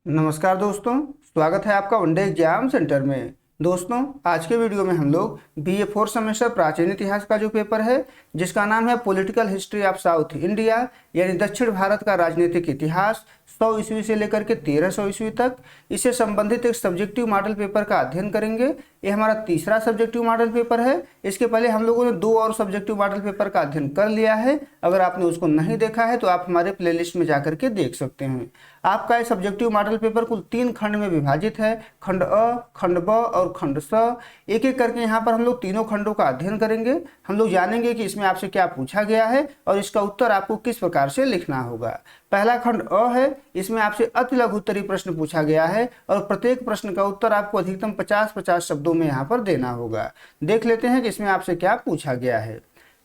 नमस्कार दोस्तों, स्वागत है आपका वनडे एग्जाम सेंटर में। दोस्तों, आज के वीडियो में हम लोग बीए 4th सेमेस्टर प्राचीन इतिहास का जो पेपर है जिसका नाम है political history of south India यानी दक्षिण भारत का राजनीतिक इतिहास 100 ईस्वी से लेकर के 1300 ईस्वी तक, इससे संबंधित एक सब्जेक्टिव मॉडल पेपर का अध्ययन करेंगे। ये हमारा तीसरा सब्जेक्टिव मॉडल पेपर है। इसके पहले हम लोगों ने 2 और सब्जेक्टिव मॉडल पेपर का अध्ययन कर लिया है। अगर आपने उसको नहीं देखा है तो आप हमारे प्लेलिस्ट में जाकर के देख सकते हैं। आपका ये सब्जेक्टिव मॉडल पेपर कुल 3 खंड में विभाजित है, खंड अ, खंड ब और खंड स। एक एक करके यहाँ पर हम लोग तीनों खंडों का अध्ययन करेंगे। हम लोग जानेंगे कि इसमें आपसे क्या पूछा गया है और इसका उत्तर आपको किस प्रकार से लिखना होगा। पहला खंड अ है, इसमें आपसे अति लघु उत्तरीय प्रश्न पूछा गया है और प्रत्येक प्रश्न का उत्तर आपको अधिकतम 50-50 शब्दों में यहाँ पर देना होगा। देख लेते हैं कि इसमें आपसे क्या पूछा गया है।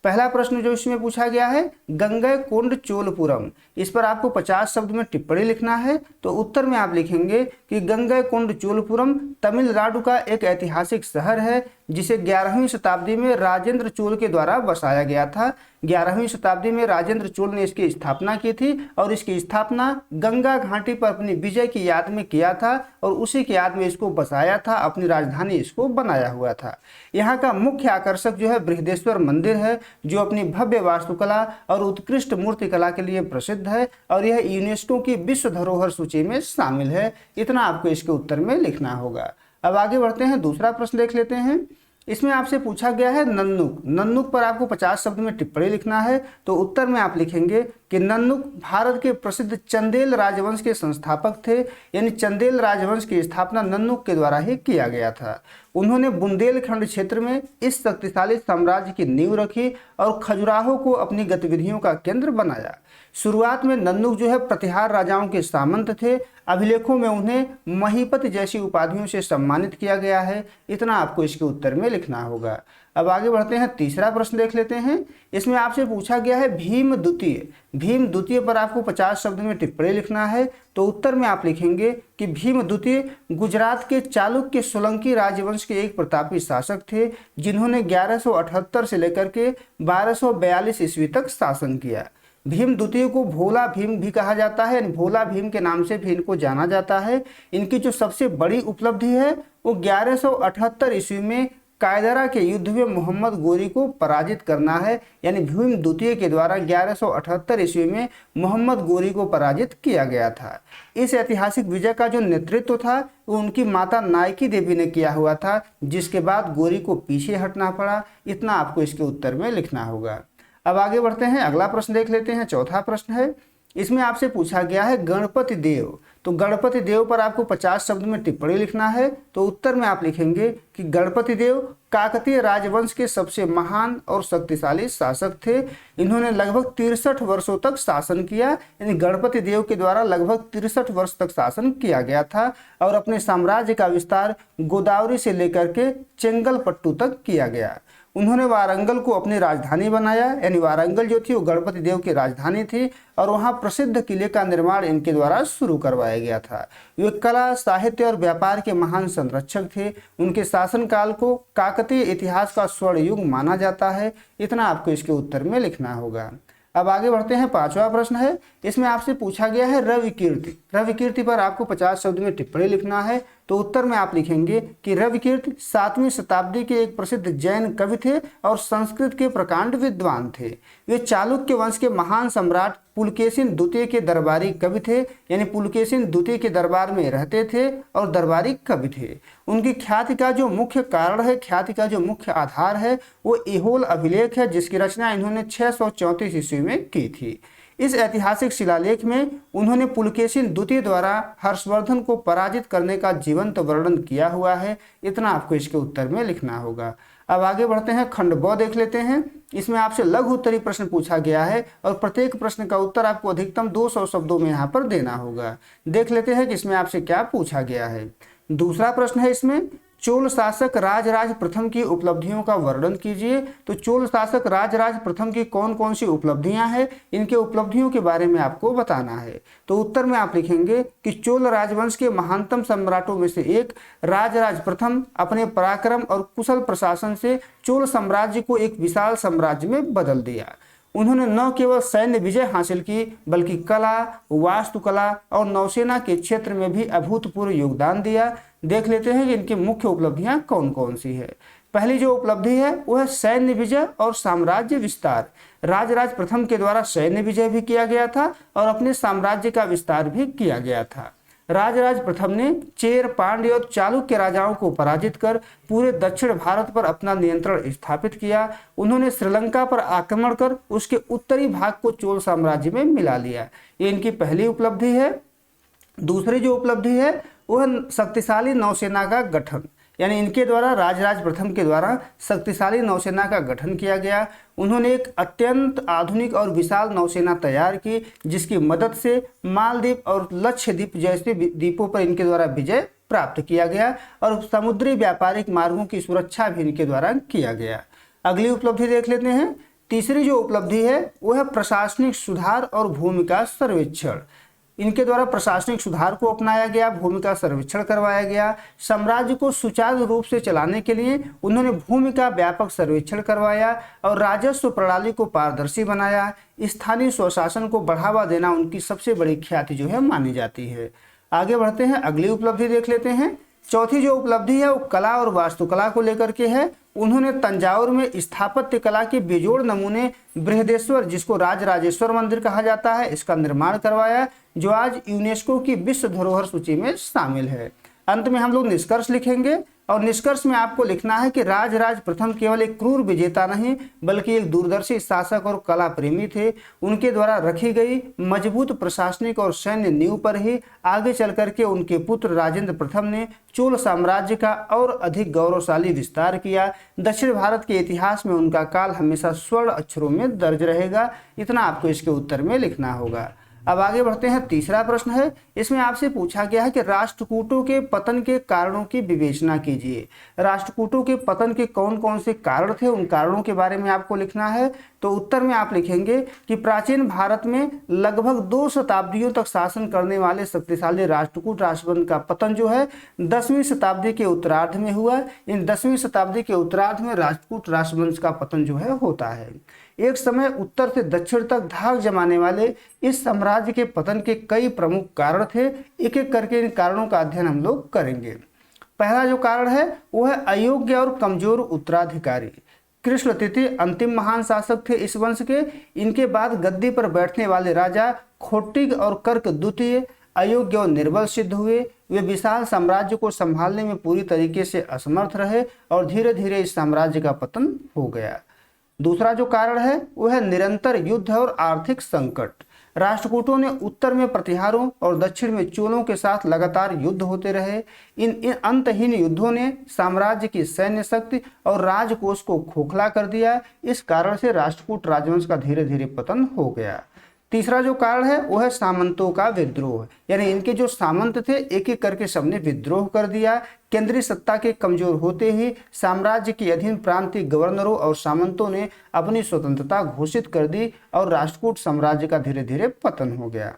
पहला प्रश्न जो इसमें पूछा गया है, गंगैकोंड चोलपुरम, इस पर आपको 50 शब्द में टिप्पणी लिखना है। तो उत्तर में आप लिखेंगे कि गंगैकोंड चोलपुरम तमिलनाडु का एक ऐतिहासिक शहर है जिसे 11वीं शताब्दी में राजेंद्र चोल के द्वारा बसाया गया था। 11वीं शताब्दी में राजेंद्र चोल ने इसकी स्थापना की थी और इसकी स्थापना गंगा घाटी पर अपनी विजय की याद में किया था और उसी की याद में इसको बसाया था, अपनी राजधानी इसको बनाया हुआ था। यहाँ का मुख्य आकर्षक जो है बृहदेश्वर मंदिर है, जो अपनी भव्य वास्तुकला और उत्कृष्ट मूर्तिकला के लिए प्रसिद्ध है और यह यूनेस्को की विश्व धरोहर सूची में शामिल है। इतना आपको इसके उत्तर में लिखना होगा। अब आगे बढ़ते हैं, दूसरा प्रश्न देख लेते हैं। इसमें आपसे पूछा गया है नन्नुक। नन्नुक पर आपको 50 शब्द में टिप्पणी लिखना है। तो उत्तर में आप लिखेंगे कि नन्नुक भारत के प्रसिद्ध चंदेल राजवंश के संस्थापक थे, यानी चंदेल राजवंश की स्थापना नन्नुक के द्वारा ही किया गया था। उन्होंने बुंदेलखंड क्षेत्र में इस शक्तिशाली साम्राज्य की नींव रखी और खजुराहो को अपनी गतिविधियों का केंद्र बनाया। शुरुआत में नन्नुक जो है प्रतिहार राजाओं के सामंत थे। अभिलेखों में उन्हें महीपत जैसी उपाधियों से सम्मानित किया गया है। इतना आपको इसके उत्तर में लिखना होगा। अब आगे बढ़ते हैं, तीसरा प्रश्न देख लेते हैं। इसमें आपसे पूछा गया है भीम द्वितीय। भीम द्वितीय पर आपको 50 शब्द में टिप्पणी लिखना है। तो उत्तर में आप लिखेंगे कि भीम द्वितीय गुजरात के चालुक्य सोलंकी राजवंश के एक प्रतापी शासक थे जिन्होंने 1178 से लेकर के 1242 ईस्वी तक शासन किया। भीम द्वितीय को भोला भीम भी कहा जाता है, भोला भीम के नाम से भी इनको जाना जाता है। इनकी जो सबसे बड़ी उपलब्धि है वो 1178 ईस्वी में कायदरा के युद्ध में मोहम्मद गोरी को पराजित करना है, यानी भीम द्वितीय के द्वारा 1178 ईस्वी में मोहम्मद गोरी को पराजित किया गया था। इस ऐतिहासिक विजय का जो नेतृत्व था वो उनकी माता नायकी देवी ने किया हुआ था, जिसके बाद गोरी को पीछे हटना पड़ा। इतना आपको इसके उत्तर में लिखना होगा। अब आगे बढ़ते हैं, अगला प्रश्न देख लेते हैं। चौथा प्रश्न है, इसमें आपसे पूछा गया है गणपति देव। तो गणपति देव पर आपको 50 शब्द में टिप्पणी लिखना है। तो उत्तर में आप लिखेंगे कि गणपति देव काकतीय राजवंश के सबसे महान और शक्तिशाली शासक थे। इन्होंने लगभग 63 वर्षों तक शासन किया, यानी गणपति देव के द्वारा लगभग 63 वर्ष तक शासन किया गया था और अपने साम्राज्य का विस्तार गोदावरी से लेकर के चेंगलपट्टू तक किया गया। उन्होंने वारंगल को अपनी राजधानी बनाया, यानी वारंगल जो थी वो गणपति देव की राजधानी थी और वहाँ प्रसिद्ध किले का निर्माण इनके द्वारा शुरू करवाया गया था। वे कला, साहित्य और व्यापार के महान संरक्षक थे। उनके शासनकाल को काकतीय इतिहास का स्वर्ण युग माना जाता है। इतना आपको इसके उत्तर में लिखना होगा। अब आगे बढ़ते हैं, पांचवा प्रश्न है। इसमें आपसे पूछा गया है रवि कीर्ति। रवि कीर्ति पर आपको 50 शब्द में टिप्पणी लिखना है। तो उत्तर में आप लिखेंगे कि रवि कीर्ति 7वीं शताब्दी के एक प्रसिद्ध जैन कवि थे और संस्कृत के प्रकांड विद्वान थे। वे चालुक्य वंश के महान सम्राट पुलकेशिन द्वितीय के दरबारी कवि थे, यानी पुलकेशिन द्वितीय के दरबार में रहते थे और दरबारी कवि थे। उनकी ख्याति का जो मुख्य कारण है, ख्याति का जो मुख्य आधार है वो ऐहोल अभिलेख है, जिसकी रचना इन्होंने 634 ईस्वी में की थी। इस ऐतिहासिक शिलालेख में उन्होंने पुलकेशिन द्वितीय द्वारा हर्षवर्धन को पराजित करने का जीवंत वर्णन किया हुआ है। इतना आपको इसके उत्तर में लिखना होगा। अब आगे बढ़ते हैं, खंड ब देख लेते हैं। इसमें आपसे लघु उत्तरीय प्रश्न पूछा गया है और प्रत्येक प्रश्न का उत्तर आपको अधिकतम 200 शब्दों में यहाँ पर देना होगा। देख लेते हैं कि इसमें आपसे क्या पूछा गया है। दूसरा प्रश्न है, इसमें चोल शासक राजराज प्रथम की उपलब्धियों का वर्णन कीजिए। तो चोल शासक राजराज प्रथम की कौन कौन सी उपलब्धियां हैं, इनके उपलब्धियों के बारे में आपको बताना है। तो उत्तर में आप लिखेंगे कि चोल राजवंश के महानतम सम्राटों में से एक राजराज प्रथम अपने पराक्रम और कुशल प्रशासन से चोल साम्राज्य को एक विशाल साम्राज्य में बदल दिया। उन्होंने न केवल सैन्य विजय हासिल की बल्कि कला, वास्तुकला और नौसेना के क्षेत्र में भी अभूतपूर्व योगदान दिया। देख लेते हैं कि इनकी मुख्य उपलब्धियां कौन कौन सी है। पहली जो उपलब्धि है वो है सैन्य विजय और साम्राज्य विस्तार। राजराज प्रथम के द्वारा सैन्य विजय भी किया गया था और अपने साम्राज्य का विस्तार भी किया गया था। राजराज प्रथम ने चेर, पांड्य और चालुक्य राजाओं को पराजित कर पूरे दक्षिण भारत पर अपना नियंत्रण स्थापित किया। उन्होंने श्रीलंका पर आक्रमण कर उसके उत्तरी भाग को चोल साम्राज्य में मिला लिया। ये इनकी पहली उपलब्धि है। दूसरी जो उपलब्धि है वह शक्तिशाली नौसेना का गठन, यानी इनके द्वारा राजराज प्रथम के द्वारा शक्तिशाली नौसेना का गठन किया गया। उन्होंने एक अत्यंत आधुनिक और विशाल नौसेना तैयार की जिसकी मदद से मालदीव और लक्षद्वीप जैसे द्वीपों पर इनके द्वारा विजय प्राप्त किया गया और समुद्री व्यापारिक मार्गों की सुरक्षा भी इनके द्वारा किया गया। अगली उपलब्धि देख लेते हैं। तीसरी जो उपलब्धि है वो है प्रशासनिक सुधार और भूमिका सर्वेक्षण। इनके द्वारा प्रशासनिक सुधार को अपनाया गया, भूमि का सर्वेक्षण करवाया गया। साम्राज्य को सुचारू रूप से चलाने के लिए उन्होंने भूमि का व्यापक सर्वेक्षण करवाया और राजस्व प्रणाली को पारदर्शी बनाया। स्थानीय स्वशासन को बढ़ावा देना उनकी सबसे बड़ी ख्याति जो है मानी जाती है। आगे बढ़ते हैं, अगली उपलब्धि देख लेते हैं। चौथी जो उपलब्धि है वो कला और वास्तुकला को लेकर के है। उन्होंने तंजावुर में स्थापत्य कला के बेजोड़ नमूने बृहदेश्वर, जिसको राजराजेश्वर मंदिर कहा जाता है, इसका निर्माण करवाया जो आज यूनेस्को की विश्व धरोहर सूची में शामिल है। अंत में हम लोग निष्कर्ष लिखेंगे और निष्कर्ष में आपको लिखना है कि राजराज प्रथम केवल एक क्रूर विजेता नहीं बल्कि एक दूरदर्शी शासक और कला प्रेमी थे। उनके द्वारा रखी गई मजबूत प्रशासनिक और सैन्य नींव पर ही आगे चल करके उनके पुत्र राजेंद्र प्रथम ने चोल साम्राज्य का और अधिक गौरवशाली विस्तार किया। दक्षिण भारत के इतिहास में उनका काल हमेशा स्वर्ण अक्षरों में दर्ज रहेगा। इतना आपको इसके उत्तर में लिखना होगा। अब आगे बढ़ते हैं। तीसरा प्रश्न है, इसमें आपसे पूछा गया है कि राष्ट्रकूटों के पतन के कारणों की विवेचना कीजिए। राष्ट्रकूटों के पतन के कौन कौन से कारण थे, उन कारणों के बारे में आपको लिखना है। तो उत्तर में आप लिखेंगे कि प्राचीन भारत में लगभग 2 शताब्दियों तक शासन करने वाले शक्तिशाली राष्ट्रकूट राष्ट्रवंश का पतन जो है 10वीं शताब्दी के उत्तरार्ध में हुआ। इन 10वीं शताब्दी के उत्तरार्ध में राष्ट्रकूट राष्ट्रवंश का पतन जो है होता है। एक समय उत्तर से दक्षिण तक धाक जमाने वाले इस साम्राज्य के पतन के कई प्रमुख कारण थे। एक एक करके इन कारणों का अध्ययन हम लोग करेंगे। पहला जो कारण है वो है अयोग्य और कमजोर उत्तराधिकारी। कृष्ण तृतीय अंतिम महान शासक थे इस वंश के। इनके बाद गद्दी पर बैठने वाले राजा खोट्टिग और कर्क द्वितीय अयोग्य और निर्बल सिद्ध हुए। वे विशाल साम्राज्य को संभालने में पूरी तरीके से असमर्थ रहे और धीरे धीरे इस साम्राज्य का पतन हो गया। दूसरा जो कारण है वह है निरंतर युद्ध और आर्थिक संकट। राष्ट्रकूटों ने उत्तर में प्रतिहारों और दक्षिण में चोलों के साथ लगातार युद्ध होते रहे। इन अंतहीन युद्धों ने साम्राज्य की सैन्य शक्ति और राजकोष को खोखला कर दिया। इस कारण से राष्ट्रकूट राजवंश का धीरे धीरे पतन हो गया। तीसरा जो कारण है वह है सामंतों का विद्रोह, यानी इनके जो सामंत थे एक एक करके सबने विद्रोह कर दिया। केंद्रीय सत्ता के कमजोर होते ही साम्राज्य के अधीन प्रांतीय गवर्नरों और सामंतों ने अपनी स्वतंत्रता घोषित कर दी और राष्ट्रकूट साम्राज्य का धीरे धीरे पतन हो गया।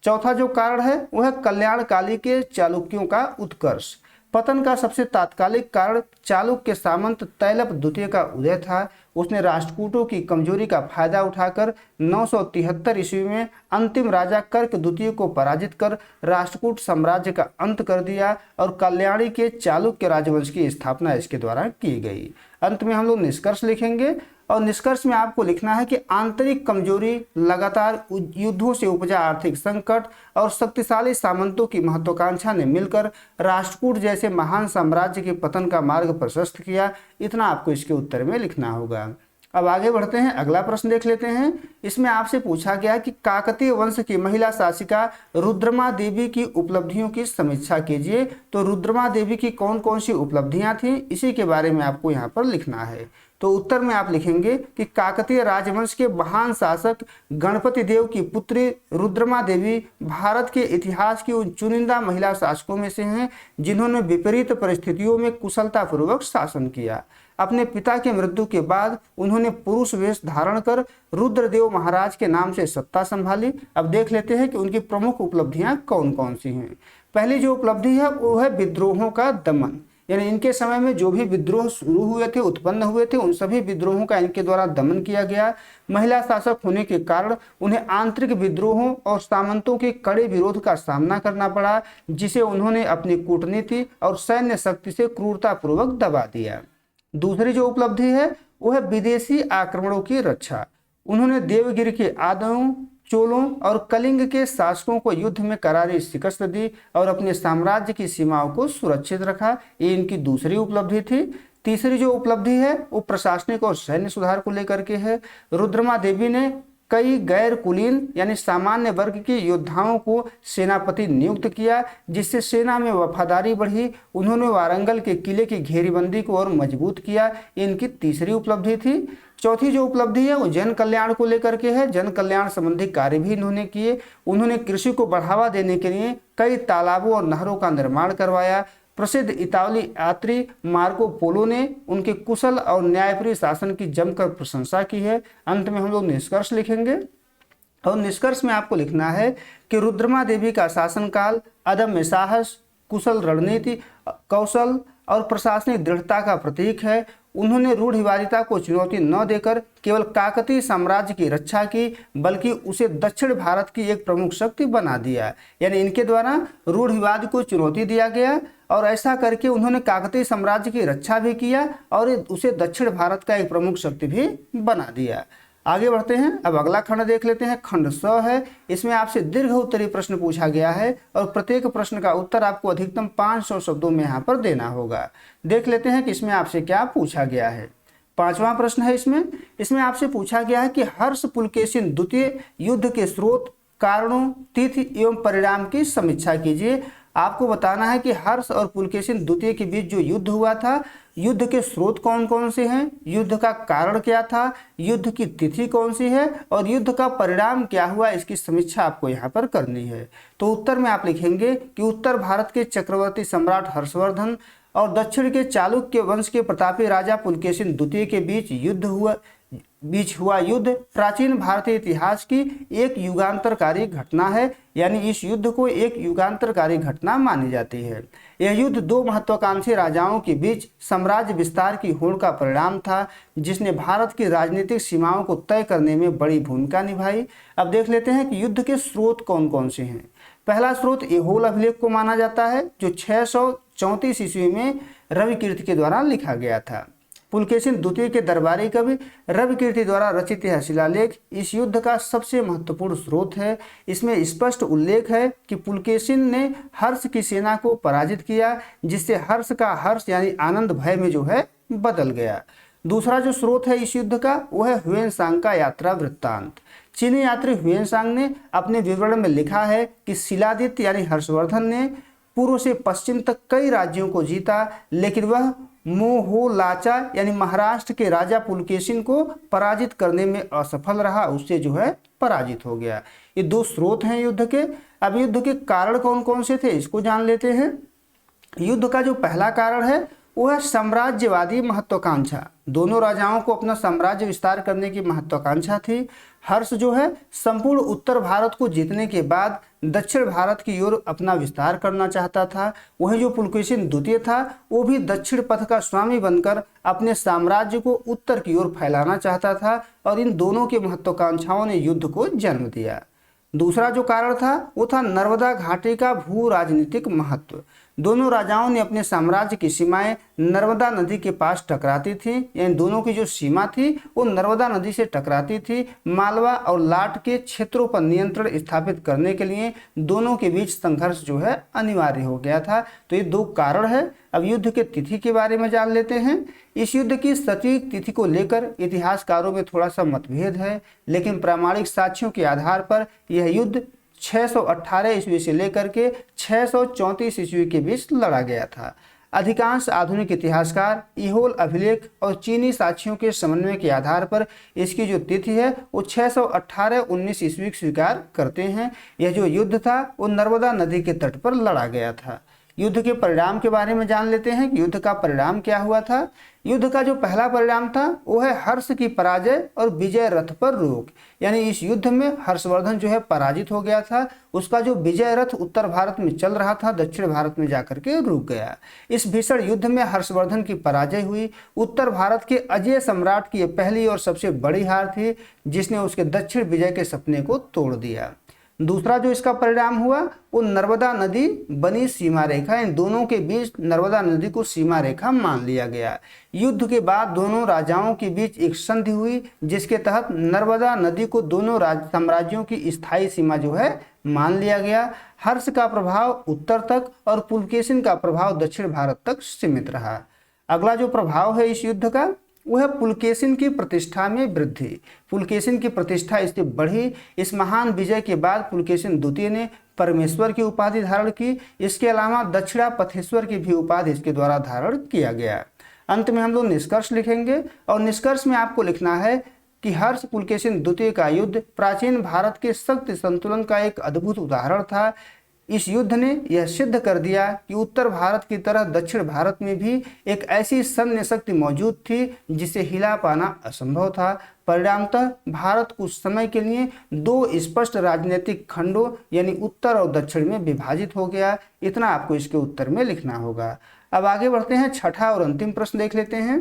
चौथा जो कारण है वह है कल्याणकाली के चालुक्यों का उत्कर्ष। पतन का सबसे तात्कालिक कारण चालुक्य सामंत तैलप द्वितीय का उदय था। उसने राष्ट्रकूटों की कमजोरी का फायदा उठाकर 973 ईस्वी में अंतिम राजा कर्क द्वितीय को पराजित कर राष्ट्रकूट साम्राज्य का अंत कर दिया और कल्याणी के चालुक्य राजवंश की स्थापना इसके द्वारा की गई। अंत में हम लोग निष्कर्ष लिखेंगे और निष्कर्ष में आपको लिखना है कि आंतरिक कमजोरी, लगातार युद्धों से उपजा आर्थिक संकट और शक्तिशाली सामंतों की महत्वाकांक्षा ने मिलकर राष्ट्रकूट जैसे महान साम्राज्य के पतन का मार्ग प्रशस्त किया। इतना आपको इसके उत्तर में लिखना होगा। अब आगे बढ़ते हैं, अगला प्रश्न देख लेते हैं। इसमें आपसे पूछा गया कि काकतीय वंश की महिला शासिका रुद्रमा देवी की उपलब्धियों की समीक्षा कीजिए। तो रुद्रमा देवी की कौन कौन सी उपलब्धियां थी इसी के बारे में आपको यहाँ पर लिखना है। तो उत्तर में आप लिखेंगे कि काकतीय राजवंश के महान शासक गणपति देव की पुत्री रुद्रमा देवी भारत के इतिहास की उन चुनिंदा महिला शासकों में से हैं जिन्होंने विपरीत परिस्थितियों में कुशलतापूर्वक शासन किया। अपने पिता के मृत्यु के बाद उन्होंने पुरुष वेश धारण कर रुद्रदेव महाराज के नाम से सत्ता संभाली। अब देख लेते हैं कि उनकी प्रमुख उपलब्धियां कौन कौन सी हैं। पहली जो उपलब्धि है वो है विद्रोहों का दमन, यानी इनके समय में जो भी विद्रोह शुरू हुए थे, उत्पन्न हुए थे, उन सभी विद्रोहों का इनके द्वारा दमन किया गया। महिला शासक होने के कारण उन्हें आंतरिक विद्रोहों और सामंतों के कड़े विरोध का सामना करना पड़ा, जिसे उन्होंने अपनी कूटनीति और सैन्य शक्ति से क्रूरतापूर्वक दबा दिया। दूसरी जो उपलब्धि है वो है विदेशी आक्रमणों की रक्षा। उन्होंने देवगिरी के आदयों, चोलों और कलिंग के शासकों को युद्ध में करारी शिकस्त दी और अपने साम्राज्य की सीमाओं को सुरक्षित रखा। ये इनकी दूसरी उपलब्धि थी। तीसरी जो उपलब्धि है वो प्रशासनिक और सैन्य सुधार को लेकर के है। रुद्रमा देवी ने कई गैर कुलीन यानी सामान्य वर्ग के योद्धाओं को सेनापति नियुक्त किया, जिससे सेना में वफादारी बढ़ी। उन्होंने वारंगल के किले की घेरीबंदी को और मजबूत किया। इनकी तीसरी उपलब्धि थी। चौथी जो उपलब्धि है वो जन कल्याण को लेकर के है। जन कल्याण संबंधी कार्य भी इन्होंने किए। उन्होंने कृषि को बढ़ावा देने के लिए कई तालाबों और नहरों का निर्माण करवाया। प्रसिद्ध इतालवी यात्री मार्को पोलो ने उनके कुशल और न्यायप्रिय शासन की जमकर प्रशंसा की है। अंत में हम लोग निष्कर्ष लिखेंगे और निष्कर्ष में आपको लिखना है कि रुद्रमा देवी का शासनकाल अदम्य साहस, कुशल रणनीति, कौशल और प्रशासनिक दृढ़ता का प्रतीक है। उन्होंने रूढ़िवादिता को चुनौती न देकर केवल काकतीय साम्राज्य की रक्षा की, बल्कि उसे दक्षिण भारत की एक प्रमुख शक्ति बना दिया। यानी इनके द्वारा रूढ़िवाद को चुनौती दिया गया और ऐसा करके उन्होंने काकतीय साम्राज्य की रक्षा भी किया और उसे दक्षिण भारत का एक प्रमुख शक्ति भी बना दिया। आगे बढ़ते हैं। अब अगला खंड देख लेते हैं। खंड 100 है। इसमें आपसे दीर्घ उत्तरीय प्रश्न पूछा गया है और प्रत्येक प्रश्न का उत्तर आपको अधिकतम 500 शब्दों में यहाँ पर देना होगा। देख लेते हैं कि इसमें आपसे क्या पूछा गया है। 5वां प्रश्न है इसमें आपसे पूछा गया है कि हर्ष पुलकेशिन द्वितीय युद्ध के स्रोत, कारणों, तिथि एवं परिणाम की समीक्षा कीजिए। आपको बताना है कि हर्ष और पुलकेशिन द्वितीय के बीच जो युद्ध हुआ था, युद्ध के स्रोत कौन कौन से हैं, युद्ध का कारण क्या था, युद्ध की तिथि कौन सी है और युद्ध का परिणाम क्या हुआ, इसकी समीक्षा आपको यहाँ पर करनी है। तो उत्तर में आप लिखेंगे कि उत्तर भारत के चक्रवर्ती सम्राट हर्षवर्धन और दक्षिण के चालुक्य वंश के प्रतापी राजा पुलकेशिन द्वितीय के बीच हुआ युद्ध प्राचीन भारतीय इतिहास की एक युगांतरकारी घटना है। यानी इस युद्ध को एक युगांतरकारी घटना मानी जाती है। यह युद्ध दो महत्वाकांक्षी राजाओं के बीच साम्राज्य विस्तार की होड़ का परिणाम था, जिसने भारत की राजनीतिक सीमाओं को तय करने में बड़ी भूमिका निभाई। अब देख लेते हैं कि युद्ध के स्रोत कौन कौन से हैं। पहला स्रोत ऐहोल अभिलेख को माना जाता है, जो 634 ईस्वी में रविकीर्ति के द्वारा लिखा गया था। पुलकेशिन द्वितीय के दरबारी कवि रविकीर्ति द्वारा रचित यह शिलालेख इस युद्ध का सबसे महत्वपूर्ण स्रोत है। इसमें स्पष्ट उल्लेख है कि पुलकेशिन ने हर्ष की सेना को पराजित किया, जिससे हर्ष का हर्ष यानी आनंद भय में जो है बदल गया। दूसरा जो स्रोत है इस युद्ध का वो है ह्वेनसांग का यात्रा वृत्तांत। चीनी यात्री ह्वेनसांग ने अपने विवरण में लिखा है कि शिलादित्य यानी हर्षवर्धन ने पूर्व से पश्चिम तक कई राज्यों को जीता, लेकिन वह मोहोलाचा यानी महाराष्ट्र के राजा पुलकेशिन को पराजित करने में असफल रहा, उससे जो है पराजित हो गया। ये दो स्रोत हैं युद्ध के। अब युद्ध के कारण कौन कौन से थे इसको जान लेते हैं। युद्ध का जो पहला कारण है वो है साम्राज्यवादी महत्वाकांक्षा। दोनों राजाओं को अपना साम्राज्य विस्तार करने की महत्वाकांक्षा थी। हर्ष जो है संपूर्ण उत्तर भारत को जीतने के बाद दक्षिण भारत की ओर अपना विस्तार करना चाहता था। वहीं जो पुलकेशिन द्वितीय था वो भी दक्षिण पथ का स्वामी बनकर अपने साम्राज्य को उत्तर की ओर फैलाना चाहता था और इन दोनों की महत्वाकांक्षाओं ने युद्ध को जन्म दिया। दूसरा जो कारण था वो था नर्मदा घाटी का भू राजनीतिक महत्व। दोनों राजाओं ने अपने साम्राज्य की सीमाएं नर्मदा नदी के पास टकराती थी, यानी दोनों की जो सीमा थी वो नर्मदा नदी से टकराती थी। मालवा और लाट के क्षेत्रों पर नियंत्रण स्थापित करने के लिए दोनों के बीच संघर्ष जो है अनिवार्य हो गया था। तो ये दो कारण है। अब युद्ध के तिथि के बारे में जान लेते हैं। इस युद्ध की सटीक तिथि को लेकर इतिहासकारों में थोड़ा सा मतभेद है, लेकिन प्रामाणिक साक्ष्यों के आधार पर यह युद्ध 618 ईस्वी से लेकर के 634 ईस्वी के बीच लड़ा गया था। अधिकांश आधुनिक इतिहासकार ऐहोल अभिलेख और चीनी साक्ष्यों के समन्वय के आधार पर इसकी जो तिथि है वो 618-19 ईस्वी स्वीकार करते हैं। यह जो युद्ध था वो नर्मदा नदी के तट पर लड़ा गया था। युद्ध के परिणाम के बारे में जान लेते हैं कि युद्ध का परिणाम क्या हुआ था। युद्ध का जो पहला परिणाम था वो है हर्ष की पराजय और विजय रथ पर रोक। यानी इस युद्ध में हर्षवर्धन जो है पराजित हो गया था, उसका जो विजय रथ उत्तर भारत में चल रहा था दक्षिण भारत में जाकर के रुक गया। इस भीषण युद्ध में हर्षवर्धन की पराजय हुई। उत्तर भारत के अजय सम्राट की यह पहली और सबसे बड़ी हार थी जिसने उसके दक्षिण विजय के सपने को तोड़ दिया। दूसरा जो इसका परिणाम हुआ वो नर्मदा नदी बनी सीमा रेखा। इन दोनों के बीच नर्मदा नदी को सीमा रेखा मान लिया गया। युद्ध के बाद दोनों राजाओं के बीच एक संधि हुई जिसके तहत नर्मदा नदी को दोनों साम्राज्यों की स्थायी सीमा जो है मान लिया गया। हर्ष का प्रभाव उत्तर तक और पुलकेशिन का प्रभाव दक्षिण भारत तक सीमित रहा। अगला जो प्रभाव है इस युद्ध का वह पुलकेशिन की प्रतिष्ठा में वृद्धि। पुलकेशिन की प्रतिष्ठा इससे बढ़ी। इस महान विजय के बाद पुलकेशिन द्वितीय ने परमेश्वर की उपाधि धारण की। इसके अलावा दक्षिणापथेश्वर की भी उपाधि इसके द्वारा धारण किया गया। अंत में हम लोग निष्कर्ष लिखेंगे और निष्कर्ष में आपको लिखना है कि हर्ष पुलकेशिन द्वितीय का युद्ध प्राचीन भारत के शक्ति संतुलन का एक अद्भुत उदाहरण था। इस युद्ध ने यह सिद्ध कर दिया कि उत्तर भारत की तरह दक्षिण भारत में भी एक ऐसी सैन्य शक्ति मौजूद थी जिसे हिला पाना असंभव था। परिणामतः भारत कुछ समय के लिए दो स्पष्ट राजनीतिक खंडों यानी उत्तर और दक्षिण में विभाजित हो गया। इतना आपको इसके उत्तर में लिखना होगा। अब आगे बढ़ते हैं, छठा और अंतिम प्रश्न देख लेते हैं।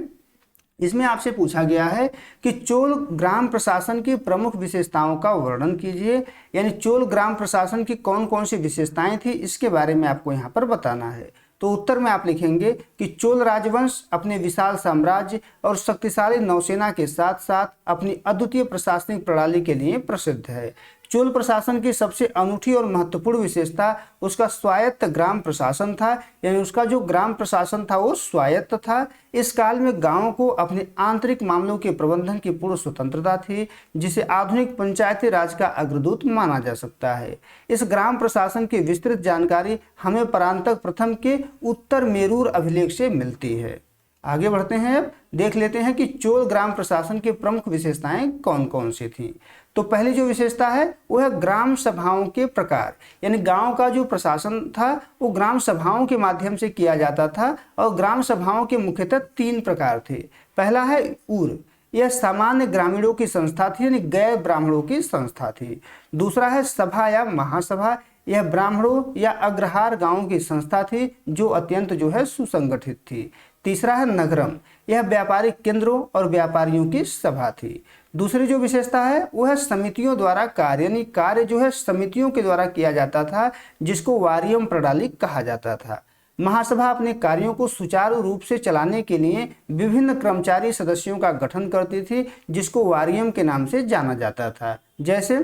इसमें आपसे पूछा गया है कि चोल ग्राम प्रशासन की प्रमुख विशेषताओं का वर्णन कीजिए। यानी चोल ग्राम प्रशासन की कौन कौन सी विशेषताएं थी इसके बारे में आपको यहाँ पर बताना है। तो उत्तर में आप लिखेंगे कि चोल राजवंश अपने विशाल साम्राज्य और शक्तिशाली नौसेना के साथ साथ अपनी अद्वितीय प्रशासनिक प्रणाली के लिए प्रसिद्ध है। चोल प्रशासन की सबसे अनूठी और महत्वपूर्ण विशेषता उसका स्वायत्त ग्राम प्रशासन था। यानी उसका जो ग्राम प्रशासन था वो स्वायत्त था। इस काल में गांवों को अपने आंतरिक मामलों के प्रबंधन की पूर्ण स्वतंत्रता थी जिसे आधुनिक पंचायती राज का अग्रदूत माना जा सकता है। इस ग्राम प्रशासन की विस्तृत जानकारी हमें परांतक प्रथम के उत्तर मेरूर अभिलेख से मिलती है। आगे बढ़ते हैं, अब देख लेते हैं कि चोल ग्राम प्रशासन की प्रमुख विशेषताएं कौन कौन सी थी। तो पहली जो विशेषता है वो है ग्राम सभाओं के प्रकार। यानी गांव का जो प्रशासन था वो ग्राम सभाओं के माध्यम से किया जाता था और ग्राम सभाओं के मुख्यतः तीन प्रकार थे। पहला है उर, यह सामान्य ग्रामीणों की संस्था थी यानी गैर ब्राह्मणों की संस्था थी। दूसरा है सभा या महासभा, यह ब्राह्मणों या अग्रहार गांवों की संस्था थी जो अत्यंत जो है सुसंगठित थी। तीसरा है नगरम, यह व्यापारिक केंद्रों और व्यापारियों की सभा थी। दूसरी जो विशेषता है वो है समितियों द्वारा कार्य, यानी कार्य जो है समितियों के द्वारा किया जाता था जिसको वारियम प्रणाली कहा जाता था। महासभा अपने कार्यों को सुचारू रूप से चलाने के लिए विभिन्न कर्मचारी सदस्यों का गठन करती थी जिसको वारियम के नाम से जाना जाता था। जैसे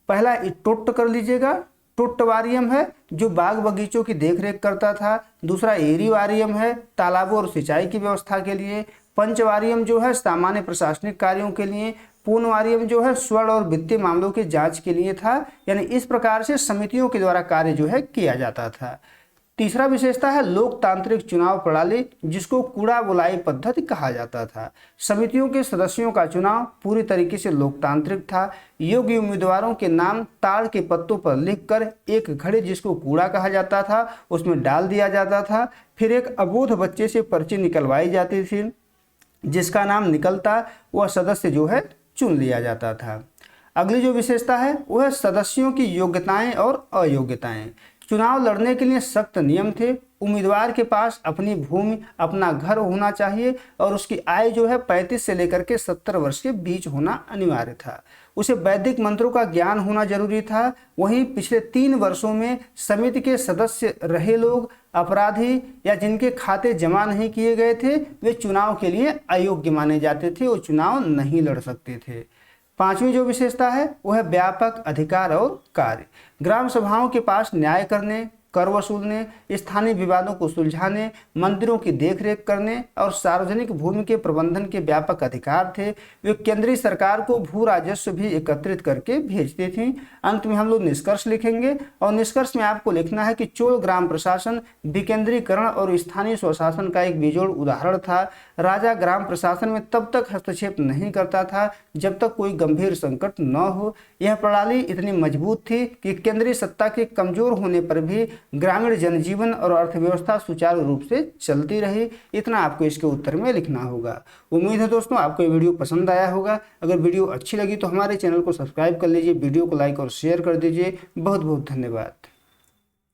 पहला टोट्ट कर लीजिएगा, टोट्ट वारियम है जो बाग बगीचों की देखरेख करता था। दूसरा एरी वारियम है तालाबों और सिंचाई की व्यवस्था के लिए। पंचवारियम जो है सामान्य प्रशासनिक कार्यों के लिए। पूर्ण वारियम जो है स्वर्ण और वित्तीय मामलों की जांच के लिए था। यानी इस प्रकार से समितियों के द्वारा कार्य जो है किया जाता था। तीसरा विशेषता है लोकतांत्रिक चुनाव प्रणाली जिसको कूड़ा बुलाई पद्धति कहा जाता था। समितियों के सदस्यों का चुनाव पूरी तरीके से लोकतांत्रिक था। योग्य उम्मीदवारों के नाम ताड़ के पत्तों पर लिखकर एक घड़े जिसको कूड़ा कहा जाता था उसमें डाल दिया जाता था। फिर एक अबोध बच्चे से पर्ची निकलवाई जाती थी, जिसका नाम निकलता वह सदस्य जो है चुन लिया जाता था। अगली जो विशेषता है वह है सदस्यों की योग्यताएं और अयोग्यताएं। चुनाव लड़ने के लिए सख्त नियम थे। उम्मीदवार के पास अपनी भूमि अपना घर होना चाहिए और उसकी आय जो है 35 से लेकर के 70 वर्ष के बीच होना अनिवार्य था। उसे वैदिक मंत्रों का ज्ञान होना जरूरी था। वहीं पिछले 3 वर्षों में समिति के सदस्य रहे लोग, अपराधी या जिनके खाते जमा नहीं किए गए थे वे चुनाव के लिए अयोग्य माने जाते थे, वो चुनाव नहीं लड़ सकते थे। पांचवी जो विशेषता है वह है व्यापक अधिकार और कार्य। ग्राम सभाओं के पास न्याय करने, कर वसूलने, स्थानीय विवादों को सुलझाने, मंदिरों की देखरेख करने और सार्वजनिक भूमि के प्रबंधन के व्यापक अधिकार थे। वे केंद्रीय सरकार को भू राजस्व भी एकत्रित करके भेजती थी। अंत में हम लोग निष्कर्ष लिखेंगे और निष्कर्ष में आपको लिखना है कि चोल ग्राम प्रशासन विकेंद्रीकरण और स्थानीय स्वशासन का एक बेजोड़ उदाहरण था। राजा ग्राम प्रशासन में तब तक हस्तक्षेप नहीं करता था जब तक कोई गंभीर संकट न हो। यह प्रणाली इतनी मजबूत थी कि केंद्रीय सत्ता के कमजोर होने पर भी ग्रामीण जनजीवन और अर्थव्यवस्था सुचारू रूप से चलती रहे। इतना आपको इसके उत्तर में लिखना होगा। उम्मीद है दोस्तों आपको ये वीडियो पसंद आया होगा। अगर वीडियो अच्छी लगी तो हमारे चैनल को सब्सक्राइब कर लीजिए, वीडियो को लाइक और शेयर कर दीजिए। बहुत बहुत धन्यवाद।